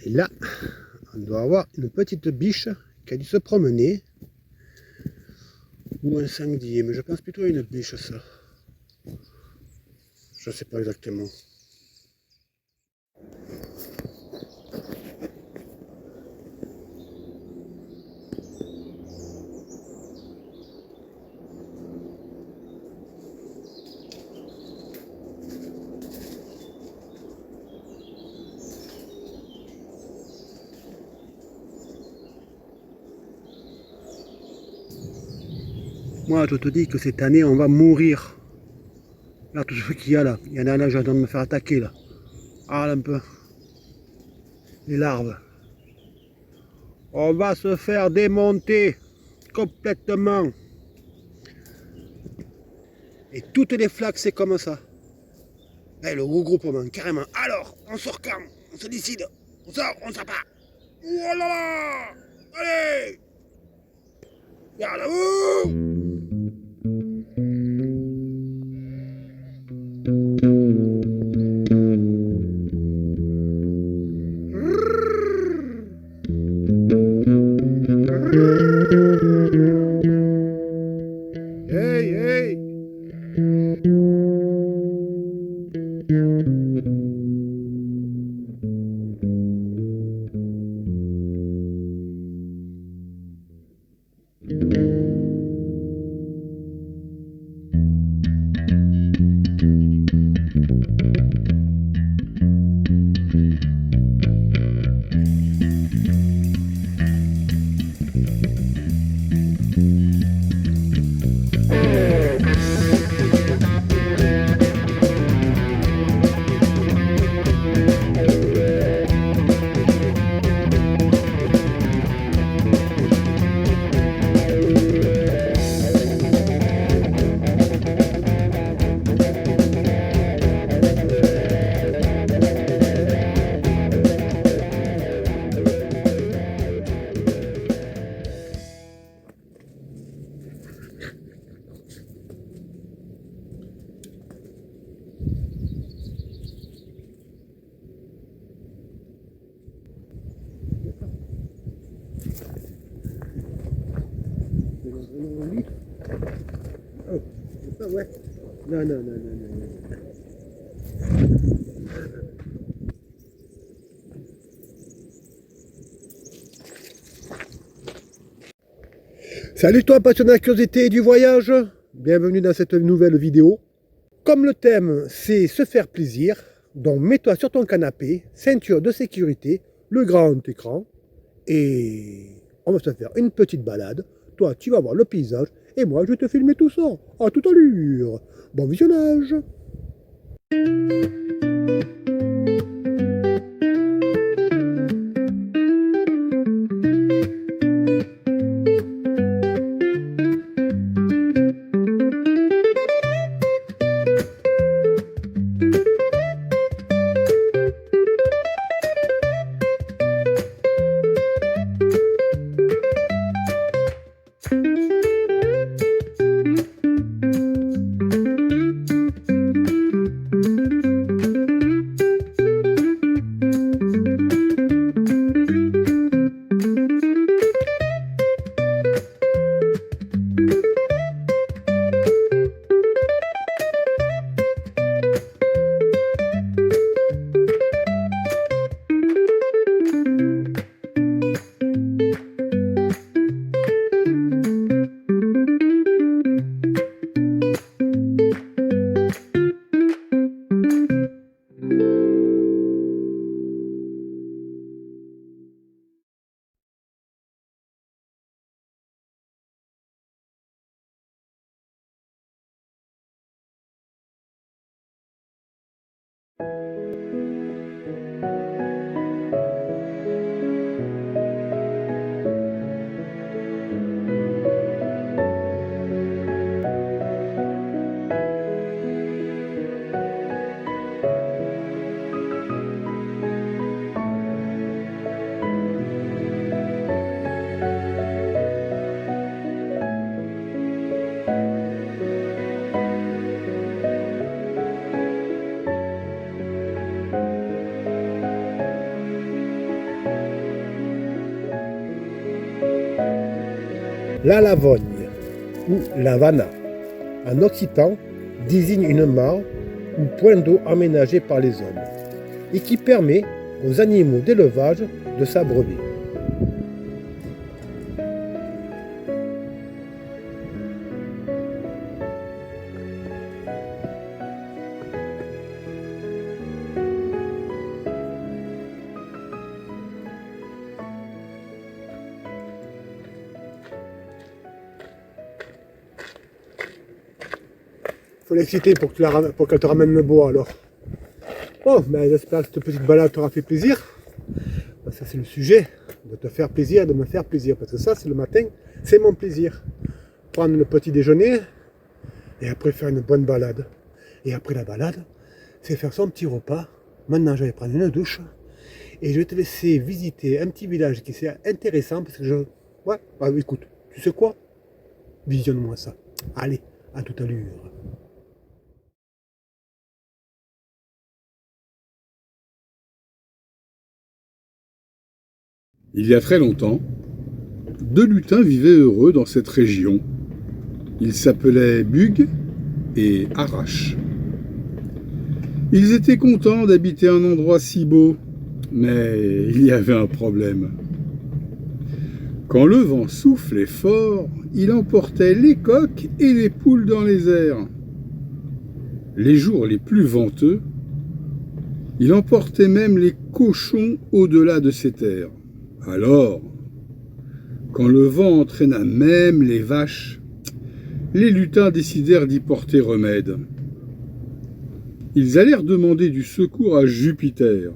Et là, on doit avoir une petite biche qui a dû se promener. Ou un sanglier, mais je pense plutôt à une biche ça. Je sais pas exactement. Moi, je te dis que cette année, on va mourir. Là, tout ce qu'il y a là, il y en a là, j'ai envie de me faire attaquer là. Ah, là, un peu. Les larves. On va se faire démonter complètement. Et toutes les flaques, c'est comme ça. Eh, le regroupement, carrément. Alors, on sort quand? On se décide. On sort, on sort pas. Oh là là! Allez! Regarde à vous! Hey, hey! Oh, c'est pas ouais. Non, non, non, non, non, non. Salut toi passionné de la curiosité et du voyage. Bienvenue dans cette nouvelle vidéo. Comme le thème c'est se faire plaisir, donc mets-toi sur ton canapé, ceinture de sécurité, le grand écran et on va se faire une petite balade. Toi tu vas voir le paysage et moi je vais te filmer tout ça à toute allure. Bon visionnage. La Lavogne ou Lavana, en occitan, désigne une mare ou point d'eau aménagé par les hommes et qui permet aux animaux d'élevage de s'abreuver. Faut l'exciter pour qu'elle te ramène le bois alors. Bon, ben, j'espère que cette petite balade t'aura fait plaisir. Ben, ça c'est le sujet, de te faire plaisir, de me faire plaisir. Parce que ça c'est le matin, c'est mon plaisir. Prendre le petit déjeuner et après faire une bonne balade. Et après la balade, c'est faire son petit repas. Maintenant je vais prendre une douche et je vais te laisser visiter un petit village qui est intéressant parce que je... Ouais, bah, écoute, tu sais quoi? Visionne-moi ça. Allez, à toute allure. Il y a très longtemps, deux lutins vivaient heureux dans cette région. Ils s'appelaient Bug et Arrache. Ils étaient contents d'habiter un endroit si beau, mais il y avait un problème. Quand le vent soufflait fort, il emportait les coqs et les poules dans les airs. Les jours les plus venteux, il emportait même les cochons au-delà de ces terres. Alors, quand le vent entraîna même les vaches, les lutins décidèrent d'y porter remède. Ils allèrent demander du secours à Jupiter.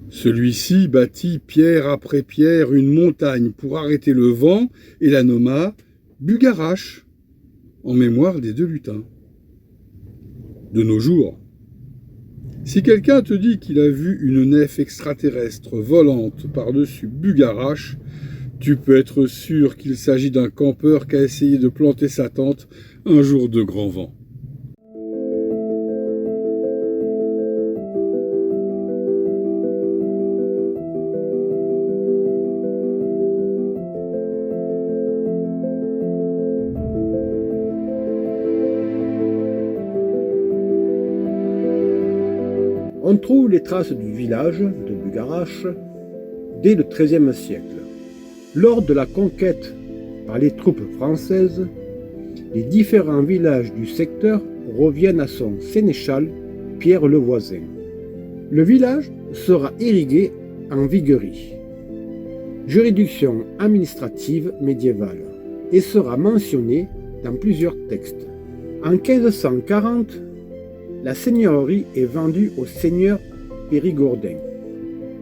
Celui-ci bâtit pierre après pierre une montagne pour arrêter le vent et la nomma Bugarache, en mémoire des deux lutins. De nos jours, si quelqu'un te dit qu'il a vu une nef extraterrestre volante par-dessus Bugarache, tu peux être sûr qu'il s'agit d'un campeur qui a essayé de planter sa tente un jour de grand vent. On trouve les traces du village de Bugarache dès le XIIIe siècle. Lors de la conquête par les troupes françaises, les différents villages du secteur reviennent à son sénéchal Pierre le Voisin. Le village sera irrigué en viguerie, juridiction administrative médiévale, et sera mentionné dans plusieurs textes. En 1540, la seigneurie est vendue au seigneur périgordin,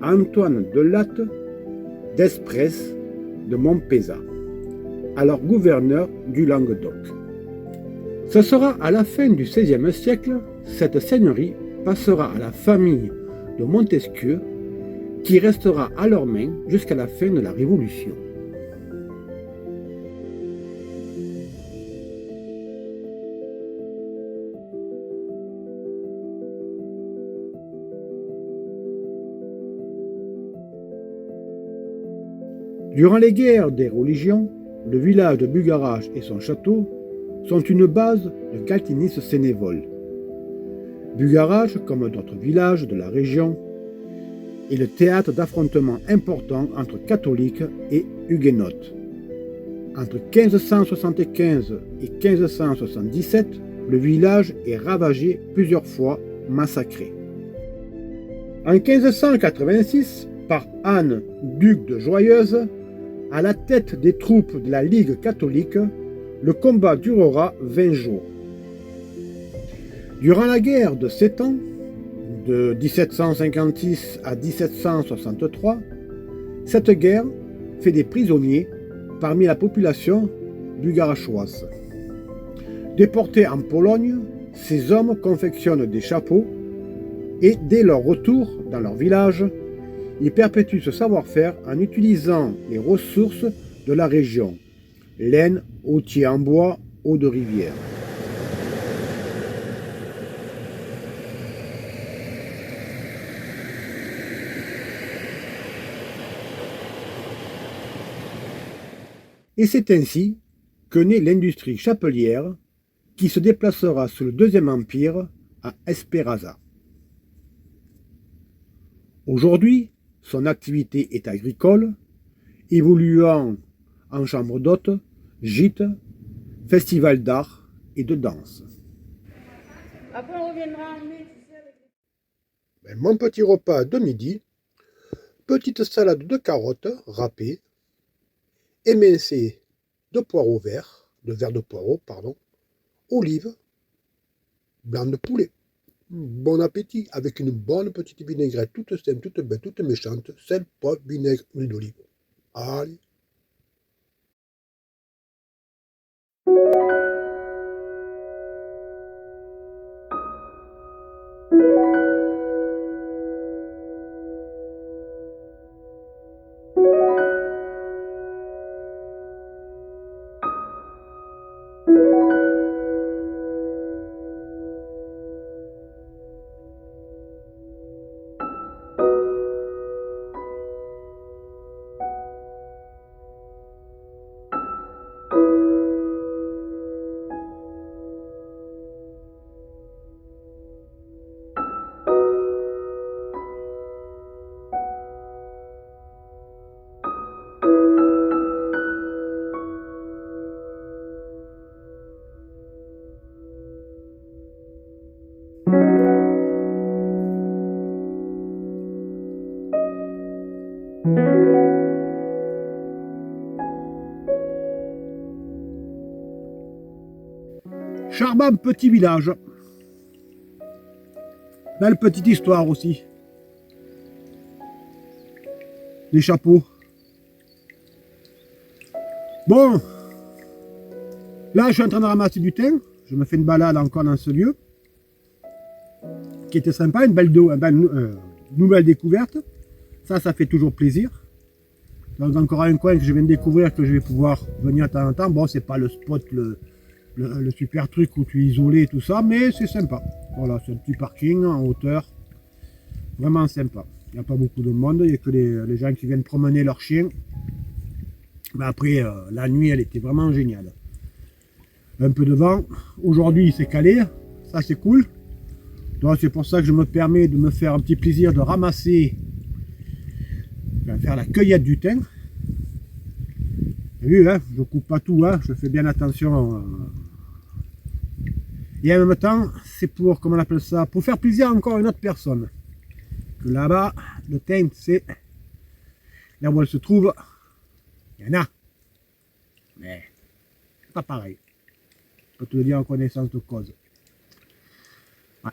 Antoine de Latte d'Espresse de Montpezat, alors gouverneur du Languedoc. Ce sera à la fin du XVIe siècle, cette seigneurie passera à la famille de Montesquieu, qui restera à leurs mains jusqu'à la fin de la Révolution. Durant les guerres des religions, le village de Bugarache et son château sont une base de galtinistes sénévoles. Bugarache, comme d'autres villages de la région, est le théâtre d'affrontements importants entre catholiques et huguenotes. Entre 1575 et 1577, le village est ravagé plusieurs fois, massacré. En 1586, par Anne, duc de Joyeuse, à la tête des troupes de la Ligue catholique, le combat durera 20 jours. Durant la guerre de 7 ans, de 1756 à 1763, cette guerre fait des prisonniers parmi la population bugarachoise. Déportés en Pologne, ces hommes confectionnent des chapeaux et dès leur retour dans leur village, ils perpétuent ce savoir-faire en utilisant les ressources de la région, laine, outils en bois, eau de rivière. Et c'est ainsi que naît l'industrie chapelière qui se déplacera sous le Deuxième Empire à Espéraza. Aujourd'hui, son activité est agricole, évoluant en chambre d'hôtes, gîtes, festival d'art et de danse. Après, on reviendra en mai. Mon petit repas de midi, petite salade de carottes râpées, émincée de poireaux verts, de verre de poireaux, pardon, olives, blanc de poulet. Bon appétit avec une bonne petite vinaigrette toute simple, toute belle, toute méchante, sel, poivre, vinaigre, huile d'olive. Allez. Charmant petit village. Belle petite histoire aussi. Les chapeaux. Bon. Là, je suis en train de ramasser du thym. Je me fais une balade encore dans ce lieu. Qui était sympa, une belle nouvelle découverte. Ça fait toujours plaisir. Donc encore un coin que je viens de découvrir, que je vais pouvoir venir de temps en temps. Bon, c'est pas le spot, le super truc où tu es isolé et tout ça, mais c'est sympa. Voilà, c'est un petit parking en hauteur. Vraiment sympa. Il n'y a pas beaucoup de monde, il n'y a que les gens qui viennent promener leurs chiens. Mais après, la nuit, elle était vraiment géniale. Un peu de vent. Aujourd'hui, il s'est calé. Ça, c'est cool. Donc, c'est pour ça que je me permets de me faire un petit plaisir de ramasser, de faire la cueillette du thym. Vous avez vu, hein, je ne coupe pas tout, hein, je fais bien attention. Et en même temps, c'est pour, comment on appelle ça, pour faire plaisir encore à une autre personne. Que là-bas, le thym, c'est là où elle se trouve, il y en a. Mais c'est pas pareil. Je peux te le dire en connaissance de cause. Ouais.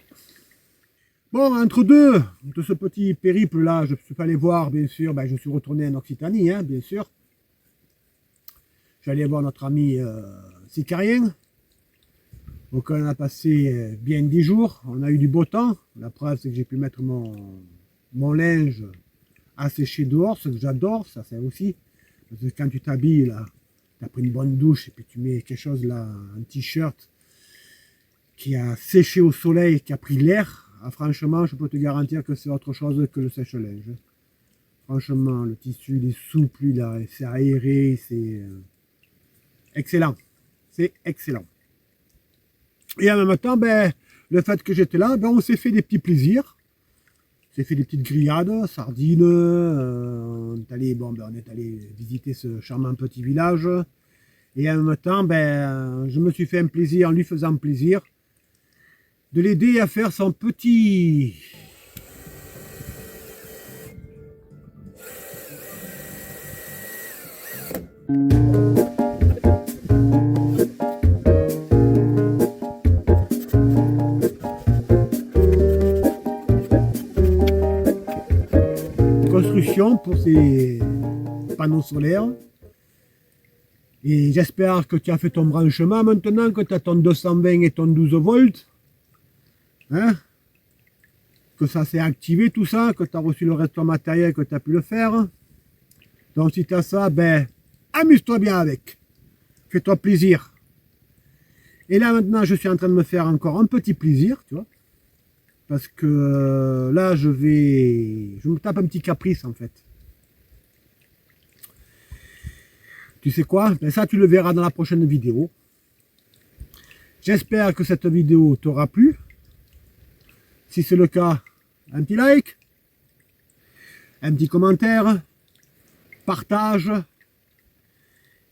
Bon, entre deux de ce petit périple-là, je suis pas allé voir, bien sûr, ben, je suis retourné en Occitanie, hein, bien sûr. J'allais voir notre ami sicarien. Donc on a passé bien 10 jours, on a eu du beau temps. La preuve, c'est que j'ai pu mettre mon linge à sécher dehors, ce que j'adore, ça c'est aussi. Parce que quand tu t'habilles, là, tu as pris une bonne douche et puis tu mets quelque chose là, un t-shirt qui a séché au soleil, qui a pris l'air, ah, franchement, je peux te garantir que c'est autre chose que le sèche-linge. Franchement, le tissu, il est souple, c'est aéré, c'est excellent. C'est excellent. Et en même temps, ben, le fait que j'étais là, ben, on s'est fait des petits plaisirs. On s'est fait des petites grillades, sardines. On est allé visiter ce charmant petit village. Et en même temps, ben, je me suis fait un plaisir en lui faisant plaisir de l'aider à faire son petit... construction pour ces panneaux solaires. Et j'espère que tu as fait ton branchement maintenant, que tu as ton 220 et ton 12 volts. Hein? Que ça s'est activé tout ça, que tu as reçu le reste de ton matériel, que tu as pu le faire. Donc si tu as ça, ben amuse-toi bien avec. Fais-toi plaisir. Et là maintenant, je suis en train de me faire encore un petit plaisir, tu vois. Parce que là, je me tape un petit caprice en fait. Tu sais quoi? Ben ça, tu le verras dans la prochaine vidéo. J'espère que cette vidéo t'aura plu. Si c'est le cas, un petit like, un petit commentaire, partage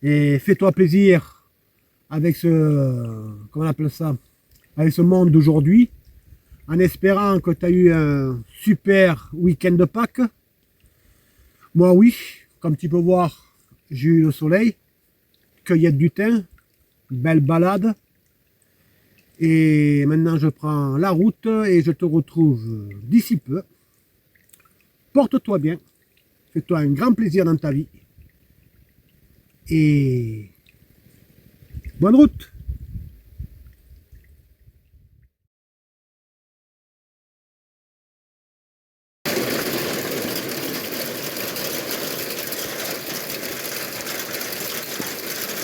et fais-toi plaisir avec comment on appelle ça, avec ce monde d'aujourd'hui, en espérant que tu as eu un super week-end de Pâques. Moi oui, comme tu peux voir, j'ai eu le soleil, cueillette du thym, belle balade. Et maintenant je prends la route et je te retrouve d'ici peu. Porte-toi bien, fais-toi un grand plaisir dans ta vie. Et bonne route!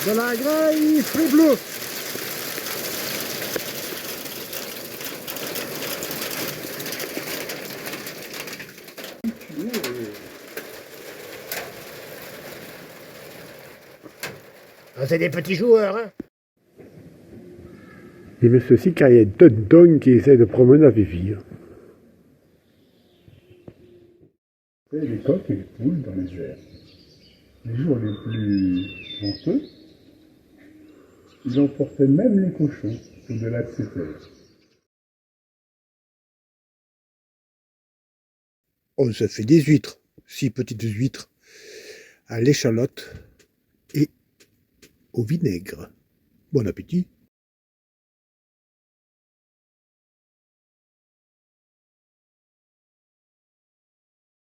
De la graille plus bleue. Ah, c'est des petits joueurs, hein. Et mais ceci quand il y a deux dongs qui essaient de promener la vivi. Les coqs et les poules dans les verres. Les jours les plus venteux, ils emportaient même les cochons au-delà de ces terres. On se fait des huîtres, 6 petites huîtres à l'échalote et au vinaigre. Bon appétit!